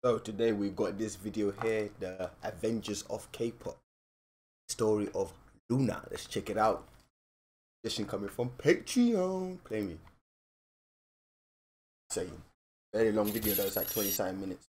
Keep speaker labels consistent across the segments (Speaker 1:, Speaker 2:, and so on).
Speaker 1: So today we've got this video here, the Avengers of K-pop, story of LOONA. Let's check it out. Edition coming from Patreon. Play me. Same. Very long video though, it's like 27 minutes.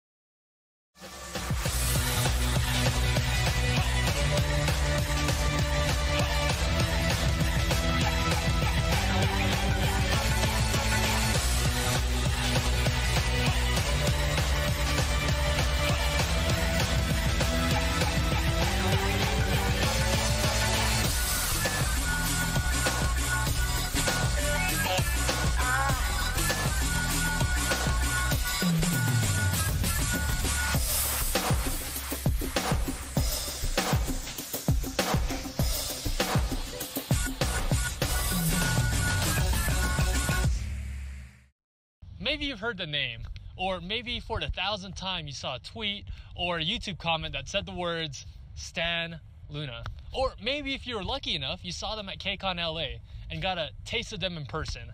Speaker 2: Maybe you've heard the name, or maybe for the 1,000th time you saw a tweet or a YouTube comment that said the words, "Stan LOONA." Or maybe if you were lucky enough, you saw them at KCON LA and got a taste of them in person.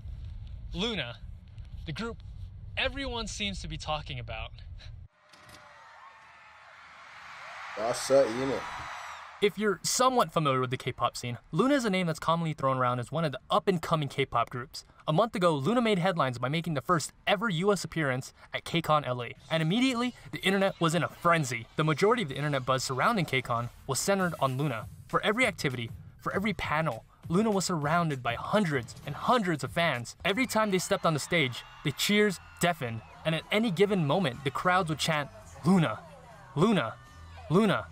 Speaker 2: LOONA, the group everyone seems to be talking about.
Speaker 1: That's isn't it?
Speaker 2: If you're somewhat familiar with the K-pop scene, LOONA is a name that's commonly thrown around as one of the up-and-coming K-pop groups. A month ago, LOONA made headlines by making the first ever US appearance at KCON LA, and immediately, the internet was in a frenzy. The majority of the internet buzz surrounding KCON was centered on LOONA. For every activity, for every panel, LOONA was surrounded by hundreds and hundreds of fans. Every time they stepped on the stage, the cheers deafened, and at any given moment, the crowds would chant, "LOONA, LOONA, LOONA."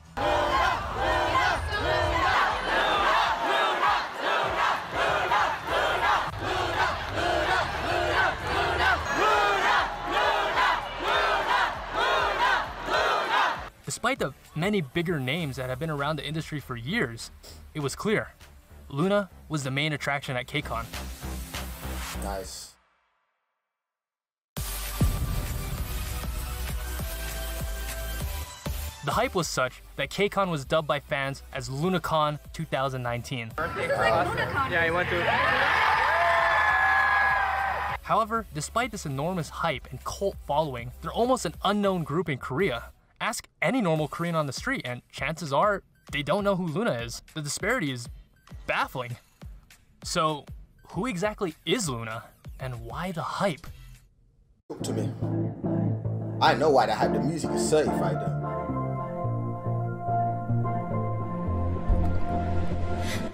Speaker 2: Despite the many bigger names that have been around the industry for years, it was clear LOONA was the main attraction at KCON.
Speaker 1: Nice.
Speaker 2: The hype was such that KCON was dubbed by fans as LOONACON 2019.
Speaker 3: Yeah, I want to.
Speaker 2: However, despite this enormous hype and cult following, they're almost an unknown group in Korea. Ask any normal Korean on the street and chances are they don't know who LOONA is. The disparity is baffling. So who exactly is LOONA and why the hype?
Speaker 1: Talk to me. I know why the hype. The music is certified though.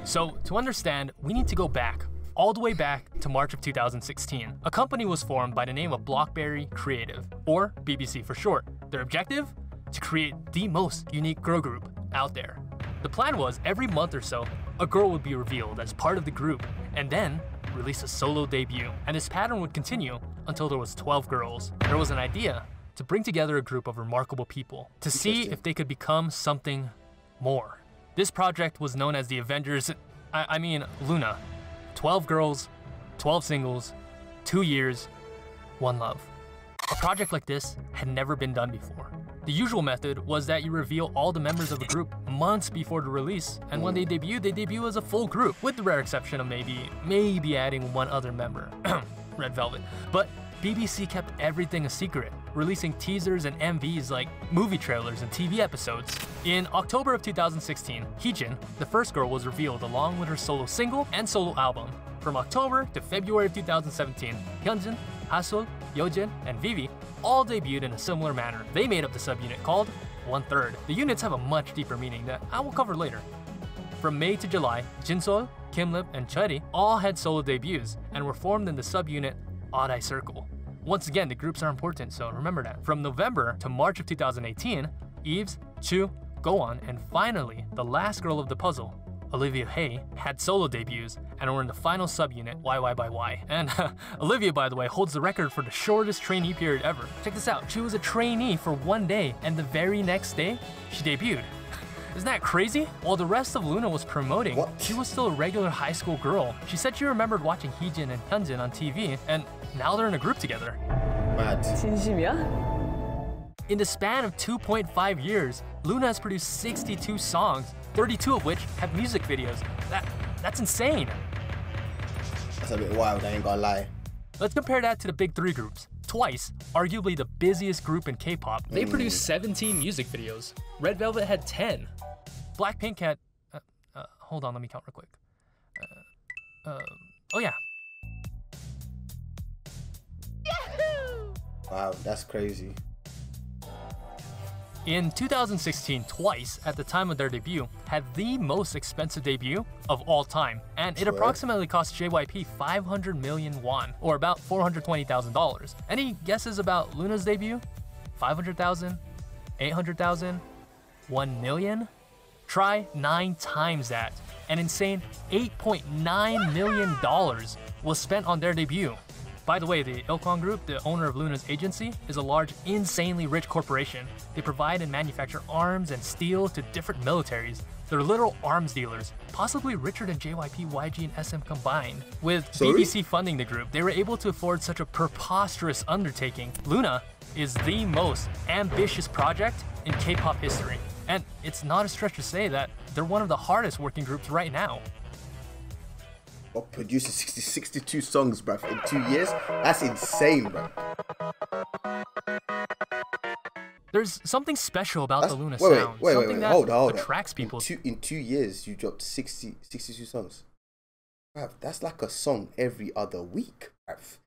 Speaker 2: So to understand, we need to go back, all the way back to March of 2016. A company was formed by the name of Blockberry Creative, or BBC for short. Their objective? To create the most unique girl group out there. The plan was every month or so, a girl would be revealed as part of the group and then release a solo debut. And this pattern would continue until there was 12 girls. There was an idea to bring together a group of remarkable people to see if they could become something more. This project was known as the Avengers, I mean LOONA. 12 girls, 12 singles, 2 years, 1 love. A project like this had never been done before. The usual method was that you reveal all the members of the group months before the release, and when they debut as a full group, with the rare exception of maybe adding one other member, Red Velvet. But BBC kept everything a secret, releasing teasers and MVs like movie trailers and TV episodes. In October of 2016, Heejin, the first girl, was revealed along with her solo single and solo album. From October to February of 2017, Hyunjin, Haseol, Yeojin, and Vivi all debuted in a similar manner. They made up the subunit called 1/3. The units have a much deeper meaning that I will cover later. From May to July, Jinsol, Kimlip, and Churi all had solo debuts and were formed in the subunit Odd Eye Circle. Once again, the groups are important, so remember that. From November to March of 2018, Eves, Chu, Go-on, and finally, the last girl of the puzzle, Olivia Hae, had solo debuts and were in the final subunit YY by Y. And Olivia, by the way, holds the record for the shortest trainee period ever. Check this out, she was a trainee for 1 day and the very next day, she debuted. Isn't that crazy? While the rest of LOONA was promoting, she was still a regular high school girl. She said she remembered watching Heejin and Hyunjin on TV, and now they're in a group together.
Speaker 1: Mad.
Speaker 3: 진심이야?
Speaker 2: In the span of 2.5 years, LOONA has produced 62 songs, 32 of which have music videos. That's insane.
Speaker 1: That's a bit wild, I ain't gonna lie.
Speaker 2: Let's compare that to the big three groups. Twice, arguably the busiest group in K-pop, they produced 17 music videos. Red Velvet had 10. Blackpink had... hold on, let me count real quick. Oh yeah.
Speaker 1: Wow, that's crazy.
Speaker 2: In 2016, Twice, at the time of their debut, had the most expensive debut of all time, and it approximately cost JYP 500 million won, or about $420,000. Any guesses about LOONA's debut? 500,000? 800,000? 1 million? Try 9 times that. An insane $8.9 million was spent on their debut. By the way, the Ilkwon Group, the owner of LOONA's agency, is a large, insanely rich corporation. They provide and manufacture arms and steel to different militaries. They're literal arms dealers, possibly richer than JYP, YG, and SM combined. With BBC funding the group, they were able to afford such a preposterous undertaking. LOONA is the most ambitious project in K-pop history. And it's not a stretch to say that they're one of the hardest working groups right now.
Speaker 1: Well, producing 62 songs, bruv, in 2 years? That's insane, bruv.
Speaker 2: There's something special about the LOONA sound. Something that attracts people.
Speaker 1: In 2 years, you dropped 62 songs. Bruv, that's like a song every other week, bruv.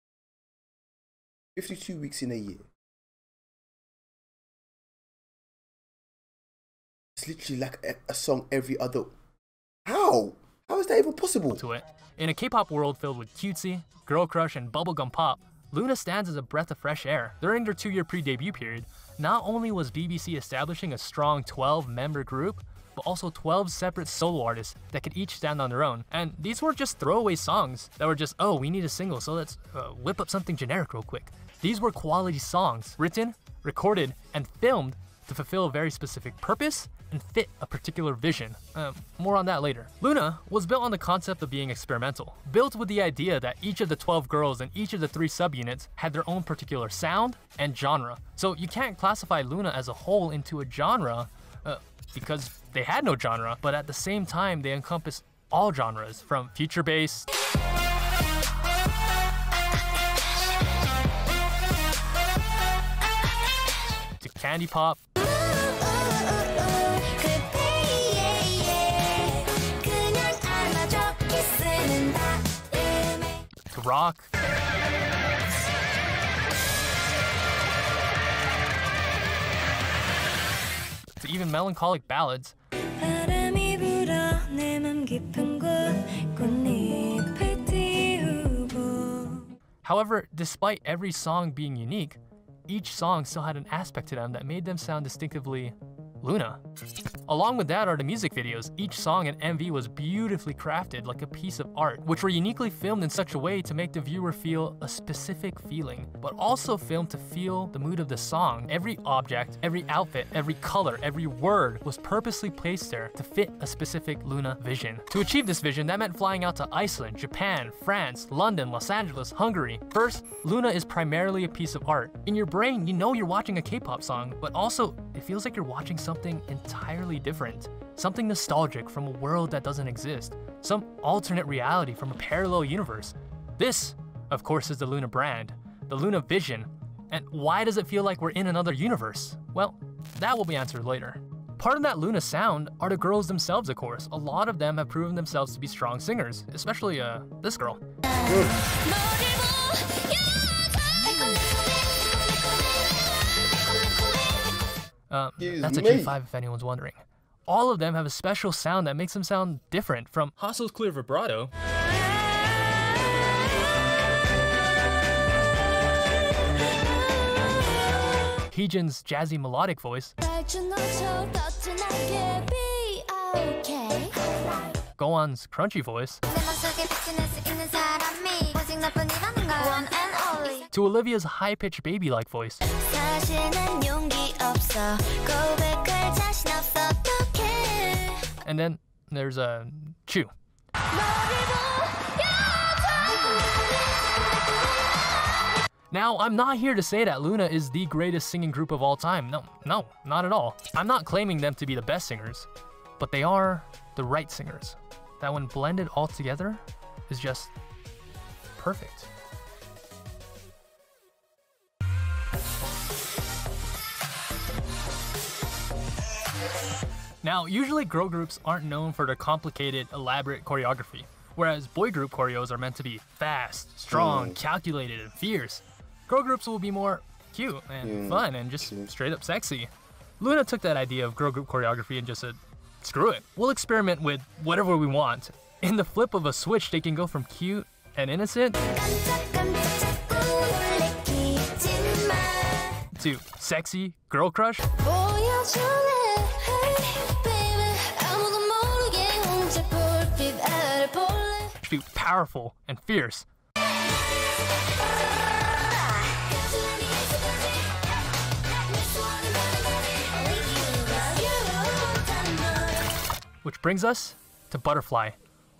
Speaker 1: 52 weeks in a year. It's literally like a song every other... How? How is that even possible?
Speaker 2: To it. In a K-pop world filled with cutesy, girl crush, and bubblegum pop, LOONA stands as a breath of fresh air. During their 2-year pre-debut period, not only was BBC establishing a strong 12-member group, but also 12 separate solo artists that could each stand on their own. And these weren't just throwaway songs that were just, oh, we need a single, so let's whip up something generic real quick. These were quality songs, written, recorded, and filmed to fulfill a very specific purpose and fit a particular vision. More on that later. LOONA was built on the concept of being experimental, built with the idea that each of the 12 girls and each of the 3 subunits had their own particular sound and genre. So you can't classify LOONA as a whole into a genre because they had no genre, but at the same time they encompass all genres, from future bass to candy pop, to rock, to even melancholic ballads. However, despite every song being unique, each song still had an aspect to them that made them sound distinctively LOONA. Along with that are the music videos. Each song and MV was beautifully crafted like a piece of art, which were uniquely filmed in such a way to make the viewer feel a specific feeling, but also filmed to feel the mood of the song. Every object, every outfit, every color, every word was purposely placed there to fit a specific LOONA vision. To achieve this vision, that meant flying out to Iceland, Japan, France, London, Los Angeles, Hungary. First, LOONA is primarily a piece of art. In your brain, you know you're watching a K-pop song, but also it feels like you're watching something entirely different. Something nostalgic from a world that doesn't exist. Some alternate reality from a parallel universe. This, of course, is the LOONA brand, the LOONA vision. And why does it feel like we're in another universe? Well, that will be answered later. Part of that LOONA sound are the girls themselves, of course. A lot of them have proven themselves to be strong singers, especially this girl. That's a G5 if anyone's wondering. All of them have a special sound that makes them sound different, from Haseul's clear vibrato Heejin's jazzy melodic voice, Gowan's crunchy voice, to Olivia's high-pitched baby-like voice, and then there's Chu. Now, I'm not here to say that LOONA is the greatest singing group of all time. No, not at all. I'm not claiming them to be the best singers, but they are the right singers. That when blended all together is just perfect. Now, usually girl groups aren't known for their complicated, elaborate choreography, whereas boy group choreos are meant to be fast, strong, calculated, and fierce. Girl groups will be more cute and fun and just straight up sexy. LOONA took that idea of girl group choreography and just said, screw it, we'll experiment with whatever we want. In the flip of a switch, they can go from cute and innocent to sexy girl crush to powerful and fierce. Which brings us to Butterfly,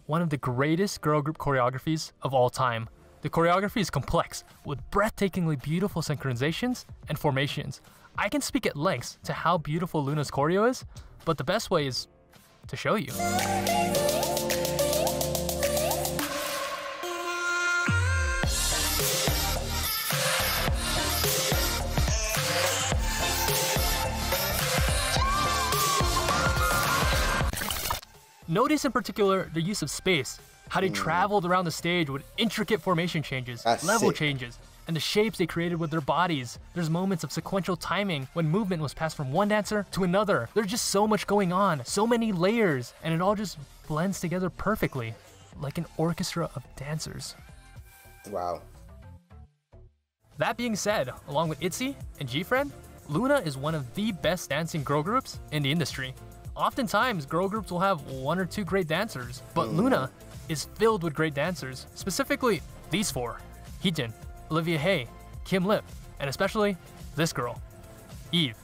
Speaker 2: one of the greatest girl group choreographies of all time. The choreography is complex, with breathtakingly beautiful synchronizations and formations. I can speak at length to how beautiful LOONA's choreo is, but the best way is to show you. Notice in particular the use of space, how they traveled around the stage with intricate formation changes, level changes, and the shapes they created with their bodies. There's moments of sequential timing when movement was passed from one dancer to another. There's just so much going on, so many layers, and it all just blends together perfectly, like an orchestra of dancers.
Speaker 1: Wow.
Speaker 2: That being said, along with ITZY and GFriend, LOONA is one of the best dancing girl groups in the industry. Oftentimes, girl groups will have one or two great dancers, but LOONA is filled with great dancers, specifically these four: Heejin, Olivia Hye, Kim Lip, and especially this girl, Eve,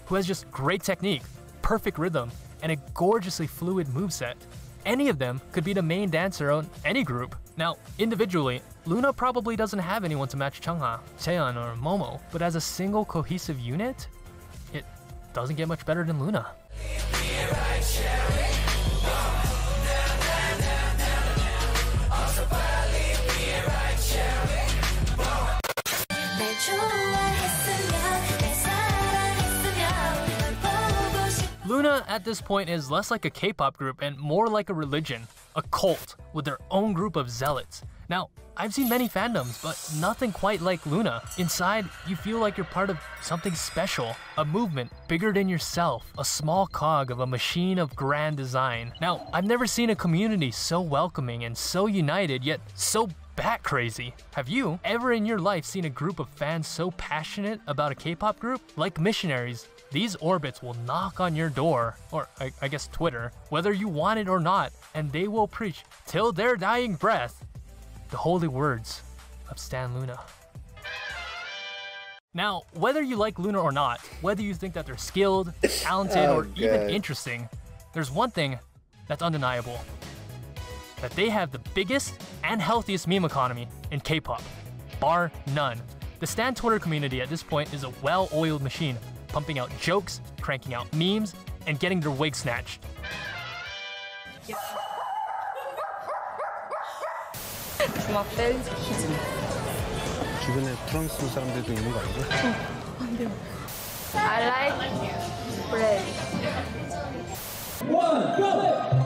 Speaker 2: who has just great technique, perfect rhythm, and a gorgeously fluid moveset. Any of them could be the main dancer on any group. Now, individually, LOONA probably doesn't have anyone to match Chungha, Chaeyeon, or Momo, but as a single cohesive unit, it doesn't get much better than LOONA. LOONA at this point is less like a K-pop group and more like a religion, a cult with their own group of zealots. Now, I've seen many fandoms, but nothing quite like LOONA. Inside, you feel like you're part of something special, a movement bigger than yourself, a small cog of a machine of grand design. Now, I've never seen a community so welcoming and so united, yet so bat crazy. Have you ever in your life seen a group of fans so passionate about a K-pop group? Like missionaries, these orbits will knock on your door, or I guess Twitter, whether you want it or not, and they will preach till their dying breath the holy words of Stan LOONA. Now, whether you like LOONA or not, whether you think that they're skilled, talented, or even interesting, there's one thing that's undeniable: that they have the biggest and healthiest meme economy in K-pop, bar none. The Stan Twitter community at this point is a well-oiled machine, pumping out jokes, cranking out memes, and getting their wig snatched.
Speaker 4: 주먹들 희진.
Speaker 5: 주변에 트랑스 사람들도 있는 거 아니죠?
Speaker 4: 안 돼요. I like bread. One, go!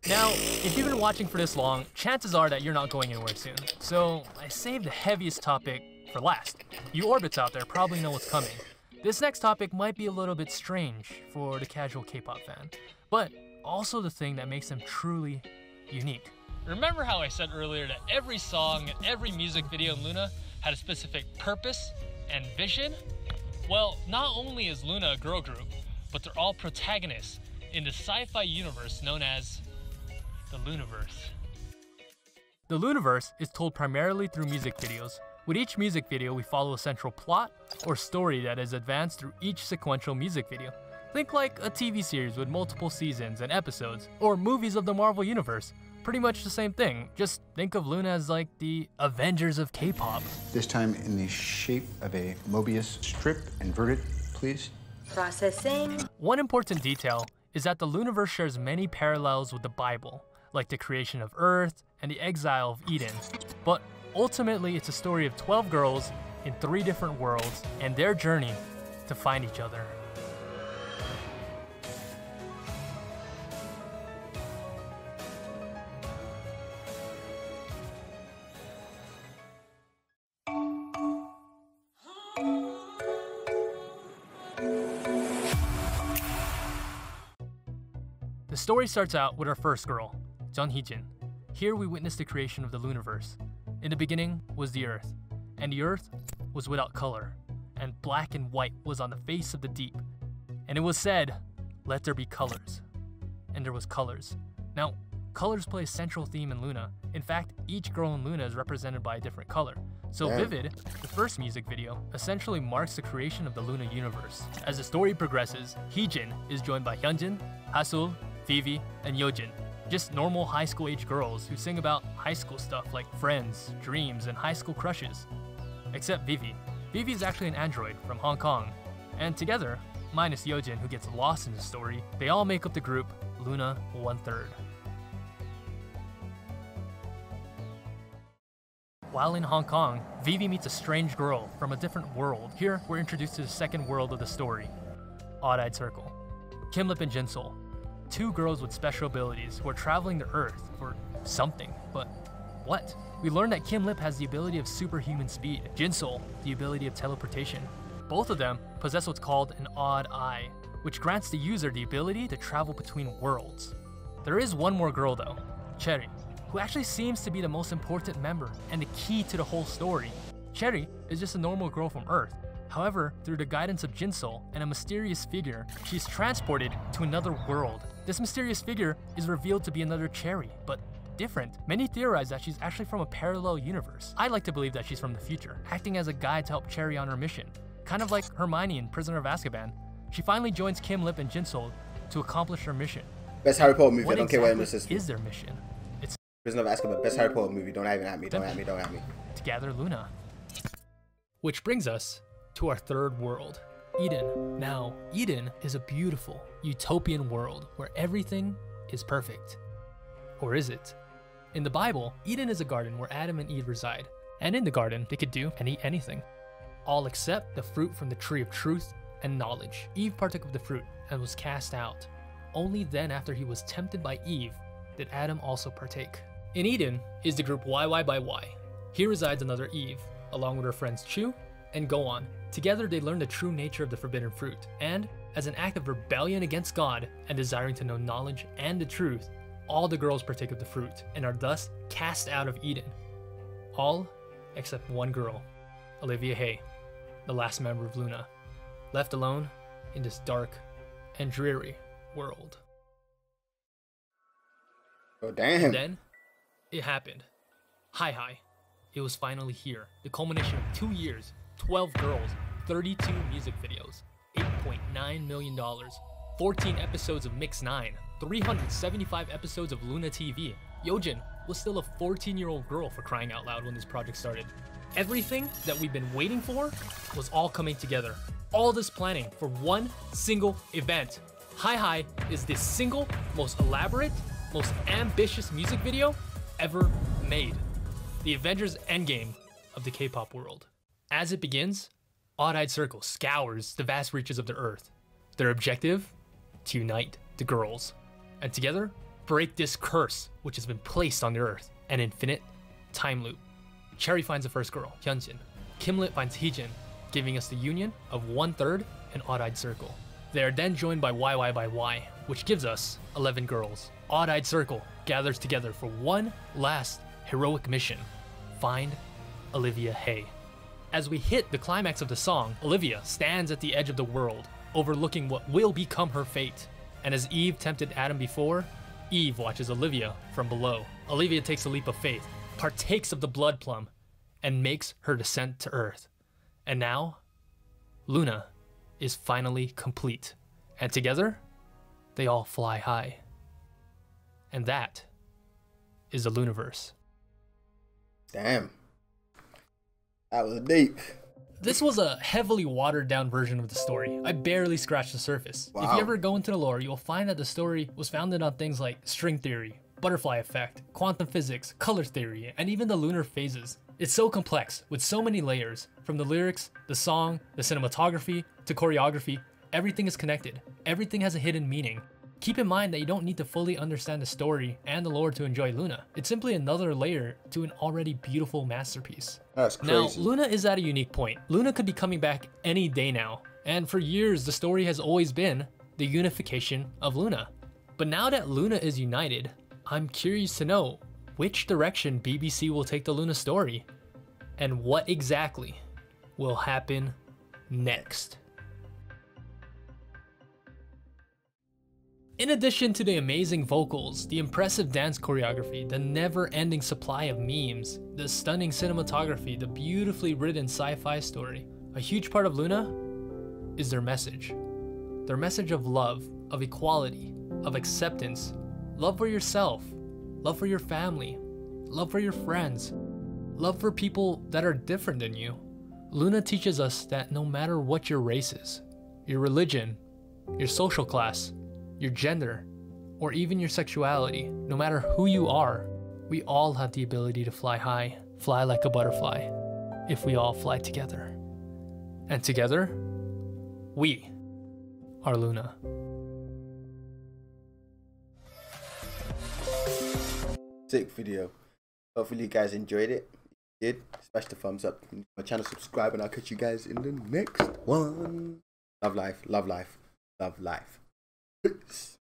Speaker 2: Now, if you've been watching for this long, chances are that you're not going anywhere soon. So I saved the heaviest topic for last. You orbits out there probably know what's coming. This next topic might be a little bit strange for the casual K-pop fan, but also the thing that makes them truly unique. Remember how I said earlier that every song and every music video in LOONA had a specific purpose and vision? Well, not only is LOONA a girl group, but they're all protagonists in the sci-fi universe known as the LOONAverse. The LOONAverse is told primarily through music videos. With each music video, we follow a central plot or story that is advanced through each sequential music video. Think like a TV series with multiple seasons and episodes, or movies of the Marvel Universe. Pretty much the same thing, just think of LOONA as like the Avengers of K-pop.
Speaker 5: This time in the shape of a Mobius strip. Invert it, please.
Speaker 4: Processing.
Speaker 2: One important detail is that the LOONAverse shares many parallels with the Bible, like the creation of Earth and the exile of Eden. But ultimately, it's a story of 12 girls in 3 different worlds and their journey to find each other. The story starts out with our first girl, Jeon Hee-jin. Here we witness the creation of the LOONAverse. In the beginning was the earth, and the earth was without color, and black and white was on the face of the deep. And it was said, let there be colors. And there was colors. Now, colors play a central theme in LOONA. In fact, each girl in LOONA is represented by a different color. So Vivid, the first music video, essentially marks the creation of the LOONA universe. As the story progresses, Hee-jin is joined by Hyunjin, Hasul, Vivi, and Yeojin. Just normal high school age girls who sing about high school stuff like friends, dreams, and high school crushes. Except Vivi. Vivi is actually an android from Hong Kong. And together, minus Yeojin who gets lost in the story, they all make up the group LOONA 1/3. While in Hong Kong, Vivi meets a strange girl from a different world. Here, we're introduced to the second world of the story, Odd-Eyed Circle. Kimlip and Jinsol, 2 girls with special abilities who are traveling to Earth for something, but what? We learn that Kimlip has the ability of superhuman speed, Jinsol the ability of teleportation. Both of them possess what's called an odd eye, which grants the user the ability to travel between worlds. There is one more girl though, Cherry, who actually seems to be the most important member and the key to the whole story. Cherry is just a normal girl from Earth. However, through the guidance of Jinsol and a mysterious figure, she's transported to another world. This mysterious figure is revealed to be another Cherry, but different. Many theorize that she's actually from a parallel universe. I like to believe that she's from the future, acting as a guide to help Cherry on her mission. Kind of like Hermione in Prisoner of Azkaban. She finally joins Kimlip and Jinsol to accomplish her mission.
Speaker 1: Best Harry Potter movie.
Speaker 2: What
Speaker 1: I don't care what
Speaker 2: exactly
Speaker 1: this
Speaker 2: is their mission? It's
Speaker 1: Prisoner of Azkaban. Best Harry Potter movie. Don't even at me. Don't at me. Don't at me.
Speaker 2: to gather LOONA. Which brings us to our third world, Eden. Now, Eden is a beautiful, utopian world where everything is perfect. Or is it? In the Bible, Eden is a garden where Adam and Eve reside, and in the garden, they could do and eat anything, all except the fruit from the tree of truth and knowledge. Eve partook of the fruit and was cast out. Only then, after he was tempted by Eve, did Adam also partake. In Eden is the group YY by Y. Here resides another Eve, along with her friends Chu and Goan. Together they learn the true nature of the forbidden fruit, and as an act of rebellion against God and desiring to know knowledge and the truth, all the girls partake of the fruit and are thus cast out of Eden. All except one girl, Olivia Hay, the last member of LOONA, left alone in this dark and dreary world.
Speaker 1: Oh damn.
Speaker 2: And then it happened. Hi. It was finally here. The culmination of 2 years, 12 girls, 32 music videos, $8.9 million, 14 episodes of Mix 9, 375 episodes of LOONA TV. Yeojin was still a 14-year-old girl, for crying out loud, when this project started. Everything that we've been waiting for was all coming together. All this planning for one single event. Hi is the single most elaborate, most ambitious music video ever made. The Avengers Endgame of the K-pop world. As it begins, Odd-Eyed Circle scours the vast reaches of the earth. Their objective? To unite the girls, and together break this curse which has been placed on the earth, an infinite time loop. Cherry finds the first girl, Hyunjin. Kimlet finds Hee-jin, giving us the union of 1/3 and Odd-Eyed Circle. They are then joined by YY by Y, which gives us 11 girls. Odd-Eyed Circle gathers together for one last heroic mission: find Olivia Hay. As we hit the climax of the song, Olivia stands at the edge of the world, overlooking what will become her fate. And as Eve tempted Adam before, Eve watches Olivia from below. Olivia takes a leap of faith, partakes of the blood plum, and makes her descent to Earth. And now, LOONA is finally complete. And together, they all fly high. And that is the LOONAverse.
Speaker 1: Damn. That was deep.
Speaker 2: This was a heavily watered down version of the story. I barely scratched the surface.
Speaker 1: Wow.
Speaker 2: If you ever go into the lore, you'll find that the story was founded on things like string theory, butterfly effect, quantum physics, color theory, and even the lunar phases. It's so complex, with so many layers. From the lyrics, the song, the cinematography, to choreography, everything is connected. Everything has a hidden meaning. Keep in mind that you don't need to fully understand the story and the lore to enjoy LOONA. It's simply another layer to an already beautiful masterpiece.
Speaker 1: That's crazy.
Speaker 2: Now, LOONA is at a unique point. LOONA could be coming back any day now. And for years, the story has always been the unification of LOONA. But now that LOONA is united, I'm curious to know which direction BBC will take the LOONA story and what exactly will happen next. In addition to the amazing vocals, the impressive dance choreography, the never-ending supply of memes, the stunning cinematography, the beautifully written sci-fi story, a huge part of LOONA is their message. Their message of love, of equality, of acceptance, love for yourself, love for your family, love for your friends, love for people that are different than you. LOONA teaches us that no matter what your race is, your religion, your social class, your gender, or even your sexuality, no matter who you are, we all have the ability to fly high, fly like a butterfly, if we all fly together. And together, we are LOONA.
Speaker 1: Sick video. Hopefully you guys enjoyed it. If you did, smash the thumbs up. My channel, subscribe, and I'll catch you guys in the next one. Love life, love life, love life. Peace.